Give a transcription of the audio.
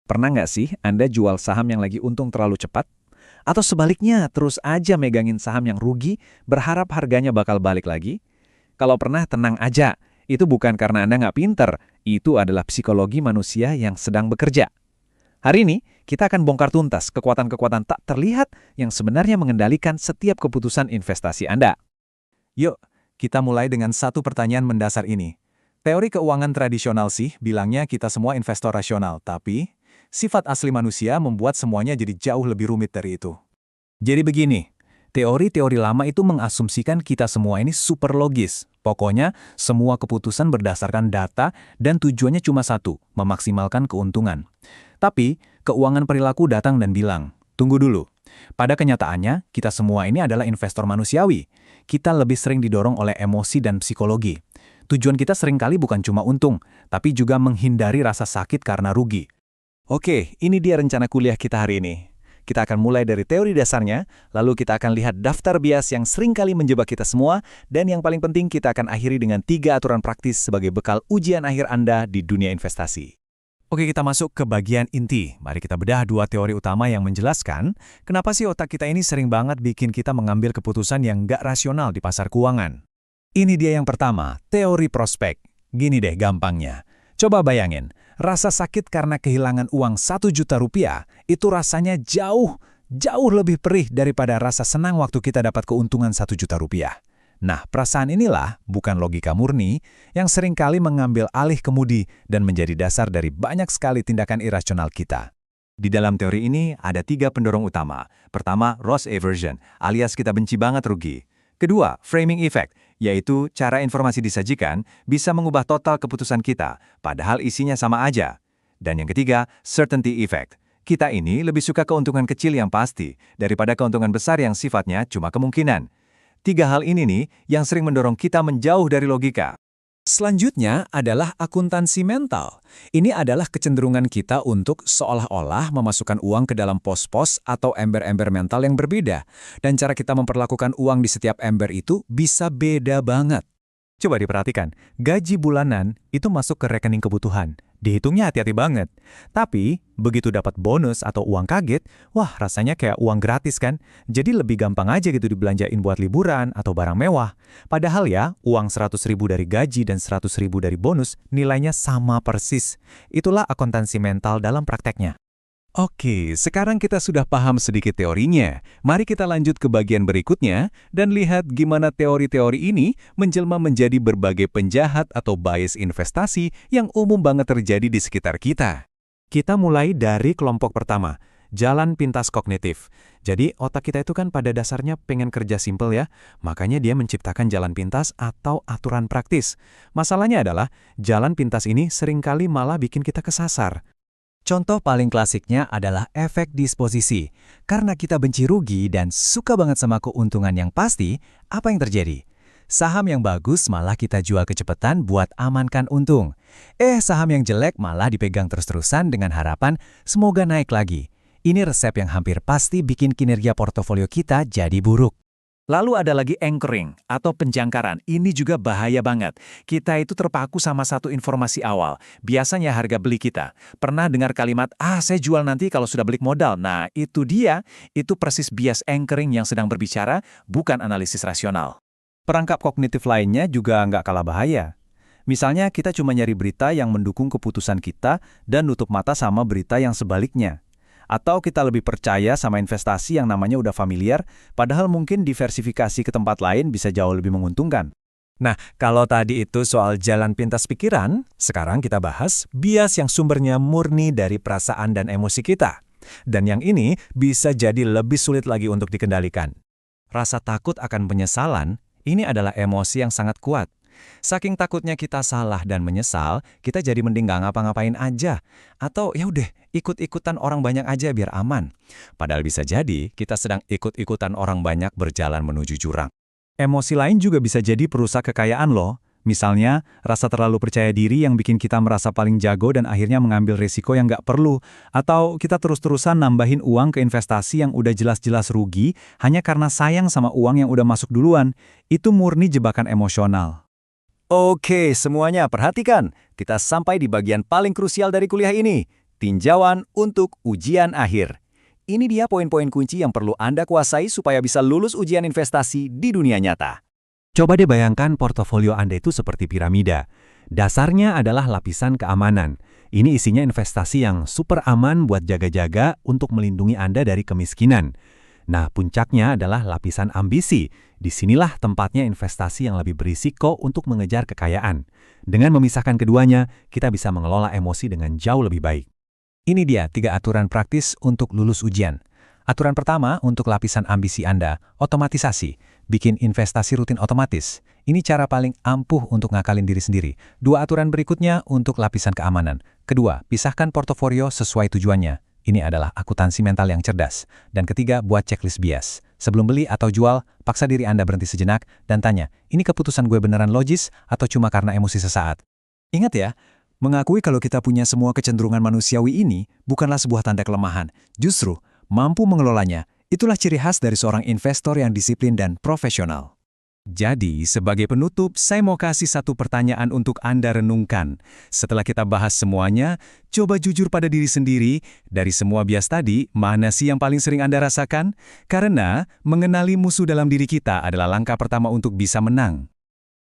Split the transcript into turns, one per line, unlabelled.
Pernah nggak sih Anda jual saham yang lagi untung terlalu cepat? Atau sebaliknya, terus aja megangin saham yang rugi, berharap harganya bakal balik lagi? Kalau pernah, tenang aja. Itu bukan karena Anda nggak pinter, itu adalah psikologi manusia yang sedang bekerja. Hari ini, kita akan bongkar tuntas kekuatan-kekuatan tak terlihat yang sebenarnya mengendalikan setiap keputusan investasi Anda.
Yuk, kita mulai dengan satu pertanyaan mendasar ini. Teori keuangan tradisional sih bilangnya kita semua investor rasional, tapi sifat asli manusia membuat semuanya jadi jauh lebih rumit dari itu. Jadi begini, teori-teori lama itu mengasumsikan kita semua ini super logis. Pokoknya, semua keputusan berdasarkan data dan tujuannya cuma satu, memaksimalkan keuntungan. Tapi, keuangan perilaku datang dan bilang, tunggu dulu. Pada kenyataannya, kita semua ini adalah investor manusiawi. Kita lebih sering didorong oleh emosi dan psikologi. Tujuan kita seringkali bukan cuma untung, tapi juga menghindari rasa sakit karena rugi.
Oke, ini dia rencana kuliah kita hari ini. Kita akan mulai dari teori dasarnya, lalu kita akan lihat daftar bias yang seringkali menjebak kita semua, dan yang paling penting kita akan akhiri dengan 3 aturan praktis sebagai bekal ujian akhir Anda di dunia investasi.
Oke, kita masuk ke bagian inti. Mari kita bedah 2 teori utama yang menjelaskan kenapa sih otak kita ini sering banget bikin kita mengambil keputusan yang nggak rasional di pasar keuangan. Ini dia yang pertama, teori prospek. Gini deh gampangnya. Coba bayangin, rasa sakit karena kehilangan uang 1 juta rupiah itu rasanya jauh lebih perih daripada rasa senang waktu kita dapat keuntungan 1 juta rupiah. Nah, perasaan inilah bukan logika murni yang seringkali mengambil alih kemudi dan menjadi dasar dari banyak sekali tindakan irasional kita. Di dalam teori ini ada 3 pendorong utama. Pertama, loss aversion, alias kita benci banget rugi. Kedua, framing effect, yaitu cara informasi disajikan bisa mengubah total keputusan kita, padahal isinya sama aja. Dan yang ketiga, certainty effect. Kita ini lebih suka keuntungan kecil yang pasti daripada keuntungan besar yang sifatnya cuma kemungkinan. 3 hal ini nih yang sering mendorong kita menjauh dari logika. Selanjutnya adalah akuntansi mental. Ini adalah kecenderungan kita untuk seolah-olah memasukkan uang ke dalam pos-pos atau ember-ember mental yang berbeda. Dan cara kita memperlakukan uang di setiap ember itu bisa beda banget. Coba diperhatikan, gaji bulanan itu masuk ke rekening kebutuhan. Dihitungnya hati-hati banget. Tapi, begitu dapat bonus atau uang kaget, wah rasanya kayak uang gratis kan? Jadi lebih gampang aja gitu dibelanjain buat liburan atau barang mewah. Padahal ya, uang 100.000 dari gaji dan 100.000 dari bonus nilainya sama persis. Itulah akuntansi mental dalam prakteknya. Oke, sekarang kita sudah paham sedikit teorinya. Mari kita lanjut ke bagian berikutnya dan lihat gimana teori-teori ini menjelma menjadi berbagai penjahat atau bias investasi yang umum banget terjadi di sekitar kita. Kita mulai dari kelompok pertama, jalan pintas kognitif. Jadi otak kita itu kan pada dasarnya pengen kerja simpel ya, makanya dia menciptakan jalan pintas atau aturan praktis. Masalahnya adalah, jalan pintas ini seringkali malah bikin kita kesasar. Contoh paling klasiknya adalah efek disposisi. Karena kita benci rugi dan suka banget sama keuntungan yang pasti, apa yang terjadi? Saham yang bagus malah kita jual kecepatan buat amankan untung. Saham yang jelek malah dipegang terus-terusan dengan harapan semoga naik lagi. Ini resep yang hampir pasti bikin kinerja portofolio kita jadi buruk. Lalu ada lagi anchoring atau penjangkaran. Ini juga bahaya banget. Kita itu terpaku sama satu informasi awal. Biasanya harga beli kita. Pernah dengar kalimat, saya jual nanti kalau sudah balik modal. Nah, itu dia. Itu persis bias anchoring yang sedang berbicara, bukan analisis rasional. Perangkap kognitif lainnya juga nggak kalah bahaya. Misalnya kita cuma nyari berita yang mendukung keputusan kita dan nutup mata sama berita yang sebaliknya. Atau kita lebih percaya sama investasi yang namanya udah familiar, padahal mungkin diversifikasi ke tempat lain bisa jauh lebih menguntungkan. Nah, kalau tadi itu soal jalan pintas pikiran, sekarang kita bahas bias yang sumbernya murni dari perasaan dan emosi kita. Dan yang ini bisa jadi lebih sulit lagi untuk dikendalikan. Rasa takut akan penyesalan, ini adalah emosi yang sangat kuat. Saking takutnya kita salah dan menyesal, kita jadi mending gak ngapa-ngapain aja. Atau ya udah, ikut-ikutan orang banyak aja biar aman. Padahal bisa jadi kita sedang ikut-ikutan orang banyak berjalan menuju jurang. Emosi lain juga bisa jadi perusak kekayaan loh. Misalnya, rasa terlalu percaya diri yang bikin kita merasa paling jago dan akhirnya mengambil risiko yang gak perlu. Atau kita terus-terusan nambahin uang ke investasi yang udah jelas-jelas rugi hanya karena sayang sama uang yang udah masuk duluan. Itu murni jebakan emosional. Oke, semuanya perhatikan. Kita sampai di bagian paling krusial dari kuliah ini.
tinjauan untuk ujian akhir. Ini dia poin-poin kunci yang perlu Anda kuasai supaya bisa lulus ujian investasi di dunia nyata.
Coba deh bayangkan portofolio Anda itu seperti piramida. Dasarnya adalah lapisan keamanan. Ini isinya investasi yang super aman buat jaga-jaga untuk melindungi Anda dari kemiskinan. Nah, puncaknya adalah lapisan ambisi. Disinilah tempatnya investasi yang lebih berisiko untuk mengejar kekayaan. Dengan memisahkan keduanya, kita bisa mengelola emosi dengan jauh lebih baik.
Ini dia 3 aturan praktis untuk lulus ujian. Aturan pertama untuk lapisan ambisi Anda, otomatisasi. Bikin investasi rutin otomatis. Ini cara paling ampuh untuk ngakalin diri sendiri. 2 aturan berikutnya untuk lapisan keamanan. Kedua, pisahkan portofolio sesuai tujuannya. Ini adalah akuntansi mental yang cerdas. Dan ketiga, buat checklist bias. Sebelum beli atau jual, paksa diri Anda berhenti sejenak dan tanya, ini keputusan gue beneran logis atau cuma karena emosi sesaat? Ingat ya, mengakui kalau kita punya semua kecenderungan manusiawi ini bukanlah sebuah tanda kelemahan. Justru, mampu mengelolanya, itulah ciri khas dari seorang investor yang disiplin dan profesional.
Jadi, sebagai penutup, saya mau kasih satu pertanyaan untuk Anda renungkan. Setelah kita bahas semuanya, coba jujur pada diri sendiri, dari semua bias tadi, mana sih yang paling sering Anda rasakan? Karena mengenali musuh dalam diri kita adalah langkah pertama untuk bisa menang.